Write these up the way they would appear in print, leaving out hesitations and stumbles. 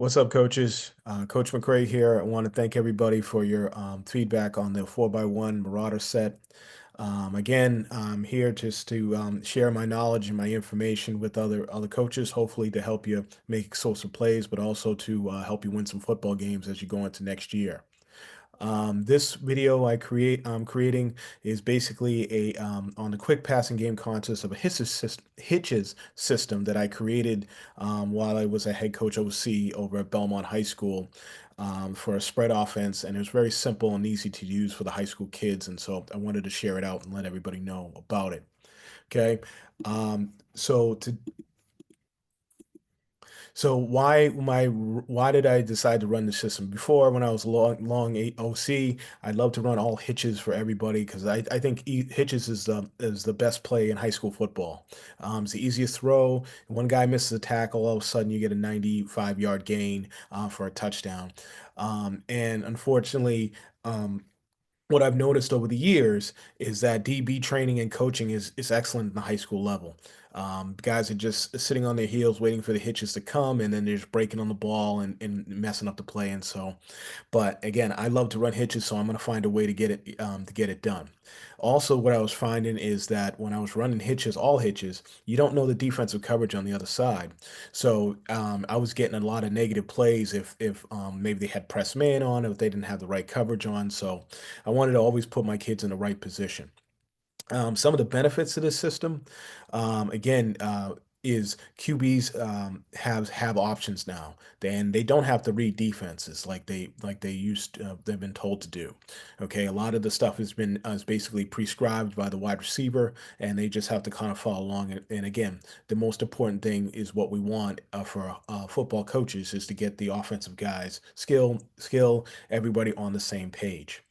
What's up, coaches? Coach McCray here. I want to thank everybody for your feedback on the 4x1 Marauder set. Again, I'm here just to share my knowledge and my information with other coaches, hopefully to help you make explosive plays, but also to help you win some football games as you go into next year. This video I'm creating is basically a on the quick passing game contest of a Hitches system that I created while I was a head coach OC over at Belmont High School for a spread offense, and it was very simple and easy to use for the high school kids, and so I wanted to share it out and let everybody know about it. Okay, so to so why did I decide to run the system? Before, when I was OC, I'd love to run all hitches for everybody because I think hitches is the best play in high school football. It's the easiest throw. One guy misses a tackle, all of a sudden you get a 95-yard gain for a touchdown. And unfortunately, um, what I've noticed over the years is that DB training and coaching is excellent in the high school level. Guys are just sitting on their heels waiting for the hitches to come, and then they're just breaking on the ball and messing up the play. And so, but again, I love to run hitches, so I'm going to find a way to get it done. Also, what I was finding is that when I was running hitches, all hitches, you don't know the defensive coverage on the other side. So I was getting a lot of negative plays if maybe they had press man on, or if they didn't have the right coverage on. So I wanted to always put my kids in the right position. Some of the benefits of this system, again, is QBs have options now. Then they don't have to read defenses like they they've been told to do. Okay, a lot of the stuff has been is basically prescribed by the wide receiver, and they just have to kind of follow along. And again, the most important thing is what we want for football coaches is to get the offensive guys skill everybody on the same page.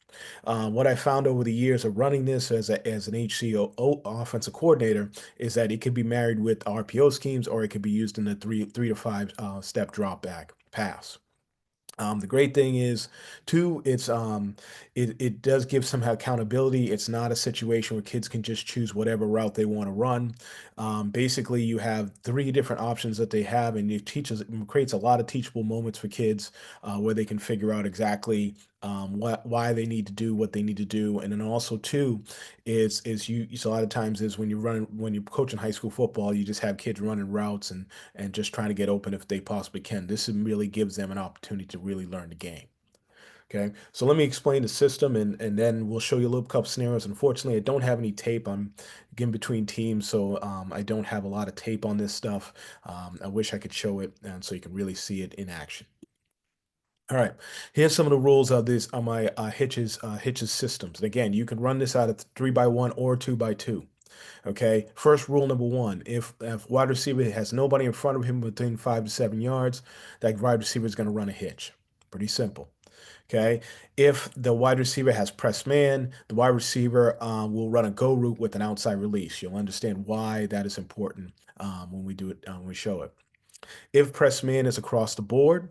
What I found over the years of running this as an HCO offensive coordinator is that it could be married with RPO schemes, or it could be used in the three to five step drop back pass. The great thing is, too, it does give some accountability. It's not a situation where kids can just choose whatever route they want to run. Basically, you have three different options that they have, and it creates a lot of teachable moments for kids where they can figure out exactly why they need to do what they need to do. And then also, too, is a lot of times is when you're coaching high school football, you just have kids running routes and just trying to get open if they possibly can. This really gives them an opportunity to really learn the game. Okay, so let me explain the system, and then we'll show you a little couple scenarios. Unfortunately, I don't have any tape. I'm in between teams, so I don't have a lot of tape on this stuff. I wish I could show it, and so you can really see it in action. All right, here's some of the rules of this on my Hitches systems. And again, you can run this out of 3x1 or 2x2. Okay. First rule number one: if wide receiver has nobody in front of him within 5 to 7 yards, that wide receiver is going to run a hitch. Pretty simple. Okay. If the wide receiver has press man, the wide receiver will run a go route with an outside release. You'll understand why that is important when we do it when we show it. If press man is across the board,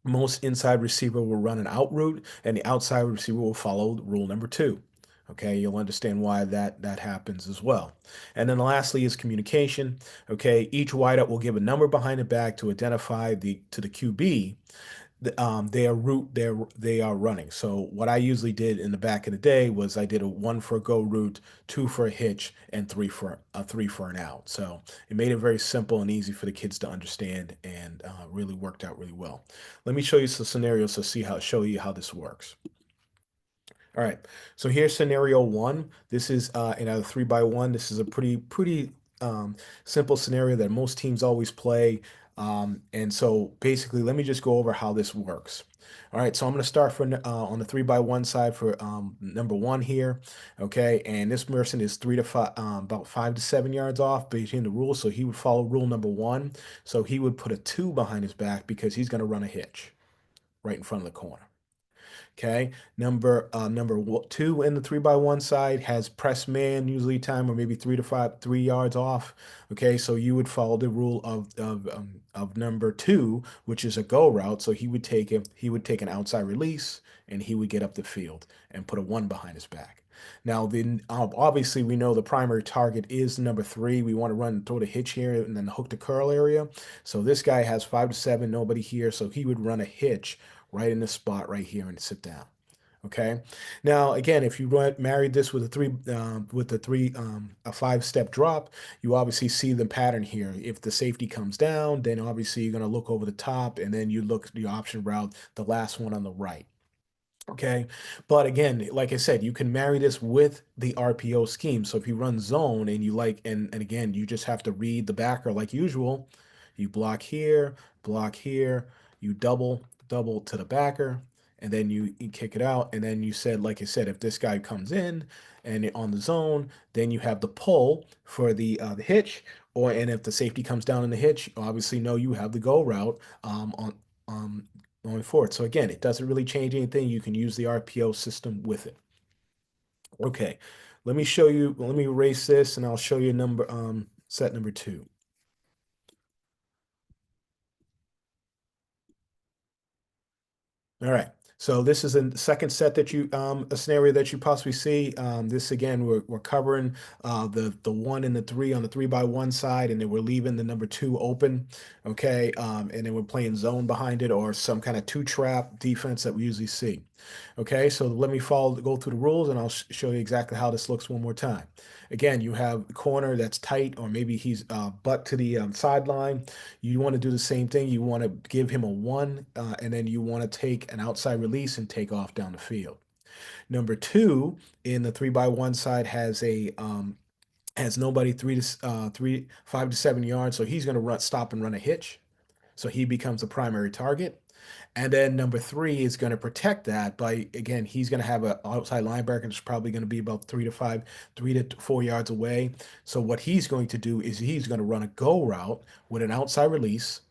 most inside receiver will run an out route, and the outside receiver will follow rule number two. Okay, you'll understand why that happens as well. And then lastly is communication. Okay, each wideout will give a number behind the back to identify the QB their route they are running. So what I usually did in the back of the day was I did a one for a go route, two for a hitch, and three for an out. So it made it very simple and easy for the kids to understand, and really worked out really well. Let me show you some scenarios to show you how this works. All right, so here's scenario one. This is in a 3x1. This is a pretty simple scenario that most teams always play. And so basically, let me just go over how this works. All right, so I'm going to start on the 3x1 side for number one here. Okay, and this person is about 5 to 7 yards off between the rules, so he would follow rule number one. So he would put a two behind his back because he's going to run a hitch right in front of the corner. Okay, number two in the 3x1 side has press man usually time or maybe 3 yards off. Okay, so you would follow the rule of number two, which is a go route. So he would take an outside release, and he would get up the field and put a one behind his back. Now, then obviously we know the primary target is number three. We want to run throw the hitch here and then hook the curl area. So this guy has 5 to 7, nobody here, so he would run a hitch right in the spot right here and sit down. Okay. Now, again, if you married this with a 5 step drop, you obviously see the pattern here. If the safety comes down, then obviously you're going to look over the top, and then you look the option route, the last one on the right. Okay. But again, like I said, you can marry this with the RPO scheme. So if you run zone and you like, and again, you just have to read the backer like usual. You block here, you double to the backer, and then you kick it out. And then you said, like I said, if this guy comes in and on the zone, then you have the pull for the hitch, or and if the safety comes down in the hitch, obviously no, you have the go route on um, going forward. So again, it doesn't really change anything. You can use the RPO system with it. Okay, let me show you. Let me erase this, and I'll show you number set number two. All right. So this is the second set that you a scenario that you possibly see. This again, we're covering the one and the three on the 3x1 side, and then we're leaving the number two open. Okay, and then we're playing zone behind it or some kind of two trap defense that we usually see. Okay, so let me go through the rules, and I'll show you exactly how this looks one more time. Again, you have a corner that's tight, or maybe he's butt to the sideline. You want to do the same thing. You want to give him a one, and then you want to take an outside release and take off down the field. Number two, in the 3x1 side has nobody 5 to 7 yards, so he's going to stop and run a hitch. So he becomes a primary target. And then number three is going to protect that by, again, he's going to have an outside linebacker that's probably going to be about 3 to 4 yards away. So what he's going to do is he's going to run a go route with an outside release,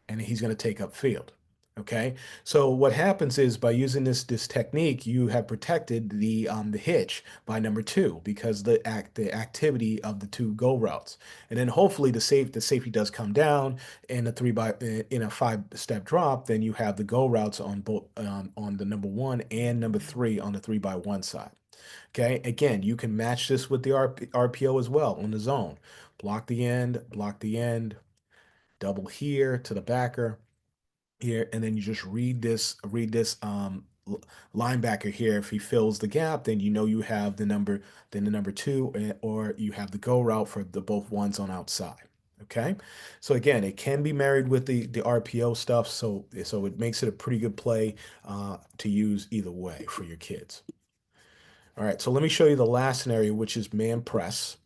and he's going to take up field. Okay, so what happens is by using this technique, you have protected the hitch by number two because the activity of the two go routes, and then hopefully the safety does come down in a 5 step drop. Then you have the go routes on both on the number one and number three on the 3x1 side. Okay, again, you can match this with the RPO as well on the zone. Block the end, double here to the backer here, and then you just read this linebacker here. If he fills the gap, then you know you have the number two, or you have the go route for the both ones on outside. Okay, so again, it can be married with the RPO stuff, so it makes it a pretty good play to use either way for your kids. All right, so let me show you the last scenario, which is man press.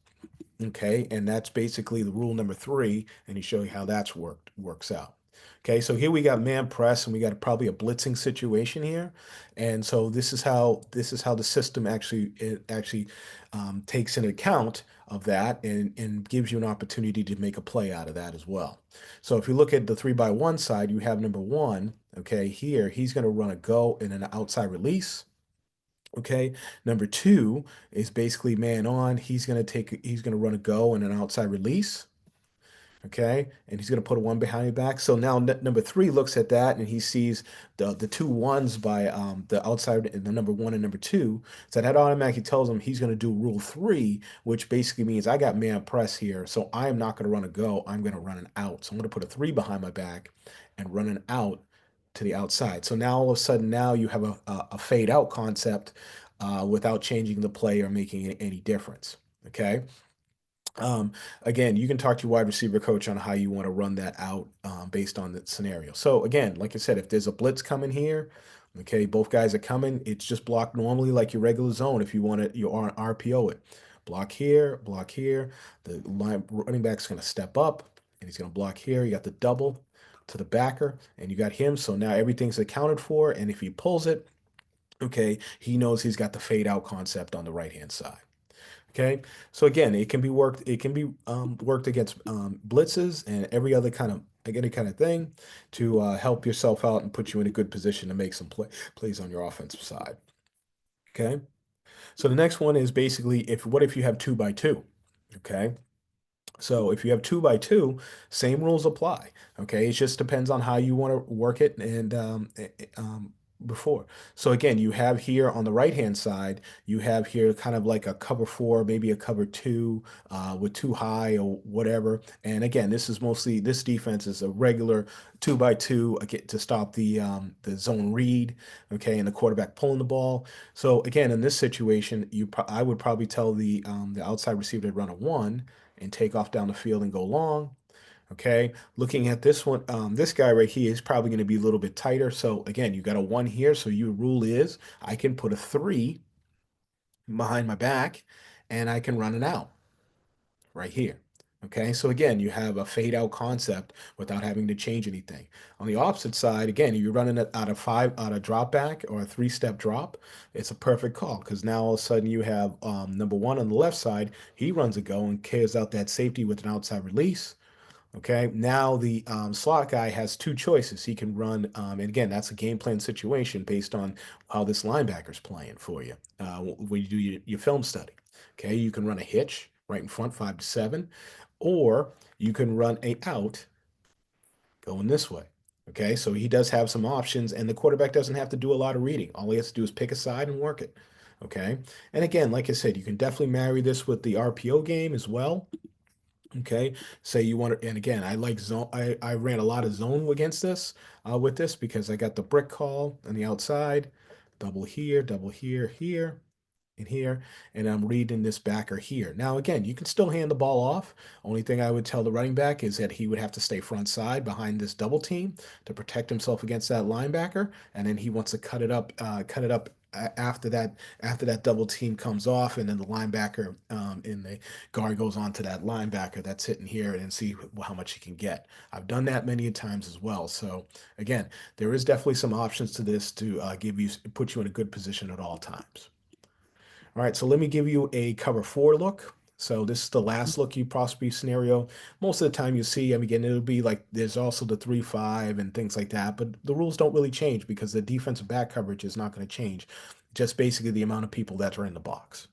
Okay, and that's basically the rule number three, and he show you how that's works out. Okay, so here we got man press, and we got probably a blitzing situation here, and so this is how the system actually takes into account of that and gives you an opportunity to make a play out of that as well. So if you look at the 3x1 side, you have number one. Okay, here he's going to run a go and an outside release. Okay. Number two is basically man on. He's gonna run a go and an outside release. Okay. And he's gonna put a one behind your back. So now number three looks at that and he sees the two ones by the outside and the number one and number two. So that automatically tells him he's gonna do rule three, which basically means I got man press here. So I am not gonna run a go, I'm gonna run an out. So I'm gonna put a three behind my back and run an out to the outside. So now all of a sudden now you have a fade out concept without changing the play or making any difference. Okay. Um, Again, you can talk to your wide receiver coach on how you want to run that out based on the scenario. So again, like I said, if there's a blitz coming here, okay, both guys are coming. It's just blocked normally like your regular zone. If you want it, you are RPO it. Block here, block here. The running back's going to step up and he's going to block here. You got the double to the backer, and you got him. So now everything's accounted for. And if he pulls it, okay, he knows he's got the fade out concept on the right hand side. Okay, so again, it can be worked against blitzes and every other kind of any kind of thing to help yourself out and put you in a good position to make some plays on your offensive side. Okay, so the next one is basically if what if you have 2x2? Okay, so if you have 2x2, same rules apply. Okay, it just depends on how you want to work it and before. So again, you have here on the right hand side, you have here kind of like a cover four, maybe a cover two with too high or whatever. And again, this is mostly this defense is a regular two by two to stop the zone read, okay, and the quarterback pulling the ball. So again, in this situation, I would probably tell the outside receiver to run a one and take off down the field and go long. Okay, looking at this one, this guy right here is probably going to be a little bit tighter. So again, you got a one here. So your rule is I can put a three behind my back and I can run it out right here. Okay, so again, you have a fade out concept without having to change anything. On the opposite side, again, if you're running it out of five, out of drop back or a three-step drop, it's a perfect call because now all of a sudden you have number one on the left side, he runs a go and clears out that safety with an outside release. Okay, now the slot guy has two choices. He can run, and again, that's a game plan situation based on how this linebacker's playing for you when you do your film study. Okay, you can run a hitch right in front, 5 to 7, or you can run a out going this way. Okay, so he does have some options, and the quarterback doesn't have to do a lot of reading. All he has to do is pick a side and work it. Okay, and again, like I said, you can definitely marry this with the RPO game as well. Okay, say you want to, and again, I like zone. I ran a lot of zone against this with this because I got the brick call on the outside, double here, here, and here, and I'm reading this backer here. Now, again, you can still hand the ball off. Only thing I would tell the running back is that he would have to stay front side behind this double team to protect himself against that linebacker, and then he wants to cut it up after that double team comes off, and then the linebacker in the guard goes on to that linebacker that's sitting here and see how much he can get. I've done that many times as well. So again, there is definitely some options to this to give you put you in a good position at all times. All right, so let me give you a cover four look. So this is the last look you possibly scenario. Most of the time you see, I mean, again, it'll be like there's also the 3-5 and things like that, but the rules don't really change because the defensive back coverage is not going to change. Just basically the amount of people that are in the box.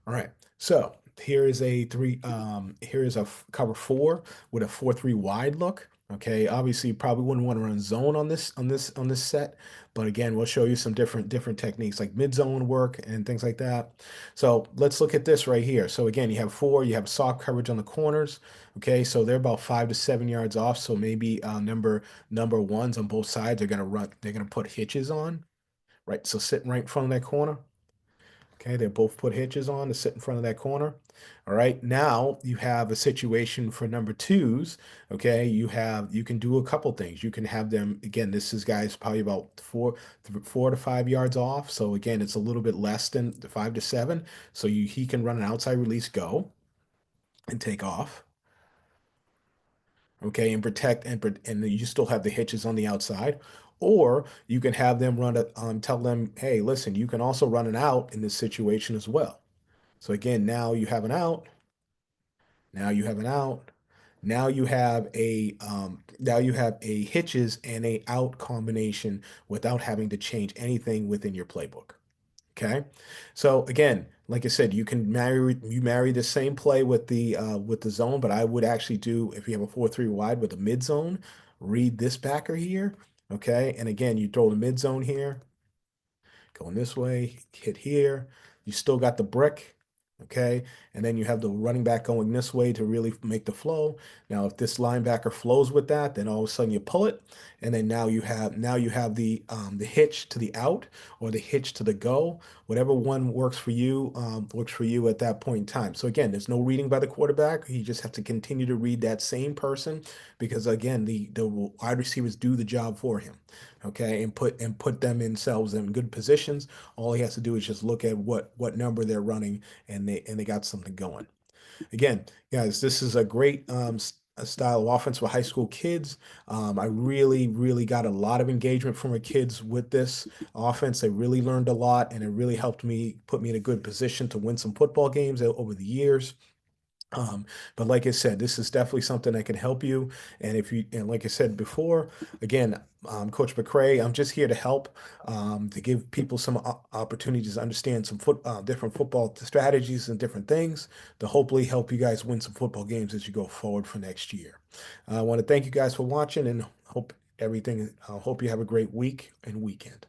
All right. So here is a here is a cover four with a 4-3 wide look. Okay. Obviously, you probably wouldn't want to run zone on this set, but again, we'll show you some different techniques like mid zone work and things like that. So let's look at this right here. So again, you have four. You have soft coverage on the corners. Okay. So they're about 5 to 7 yards off. So maybe number ones on both sides are gonna run. They're gonna put hitches on. Right. So sitting right in front of that corner. Okay, they both put hitches on to sit in front of that corner. All right, now you have a situation for number twos. Okay, you can do a couple things. You can have them again. This is guys probably about 4 to 5 yards off. So again, it's a little bit less than 5 to 7. So he can run an outside release go and take off. Okay, and protect and you still have the hitches on the outside. Or you can have them tell them, hey, listen, you can also run an out in this situation as well. So again, now you have an out. Now you have an out. Now you have a hitches and a out combination without having to change anything within your playbook. Okay. So again, like I said, you marry the same play with the zone, but I would actually do if you have a 4-3 wide with a mid zone, read this backer here. Okay. And again, you throw the mid zone here. Going this way, hit here. You still got the brick, okay? And then you have the running back going this way to really make the flow. Now, if this linebacker flows with that, then all of a sudden you pull it, and then now you have the hitch to the out or the hitch to the go. Whatever one works for you at that point in time. So again, there's no reading by the quarterback. You just have to continue to read that same person because again, the wide receivers do the job for him, okay, and put them themselves in good positions. All he has to do is just look at what number they're running, and they got something going. Again, guys, this is a great a style of offense for high school kids. I really got a lot of engagement from the kids with this offense. They really learned a lot, and it really helped me put me in a good position to win some football games over the years. Um, but like I said, this is definitely something that can help you. And like I said before, again, Coach McCray, I'm just here to help, to give people some opportunities to understand some different football strategies and different things to hopefully help you guys win some football games as you go forward for next year. I want to thank you guys for watching and hope everything. I hope you have a great week and weekend.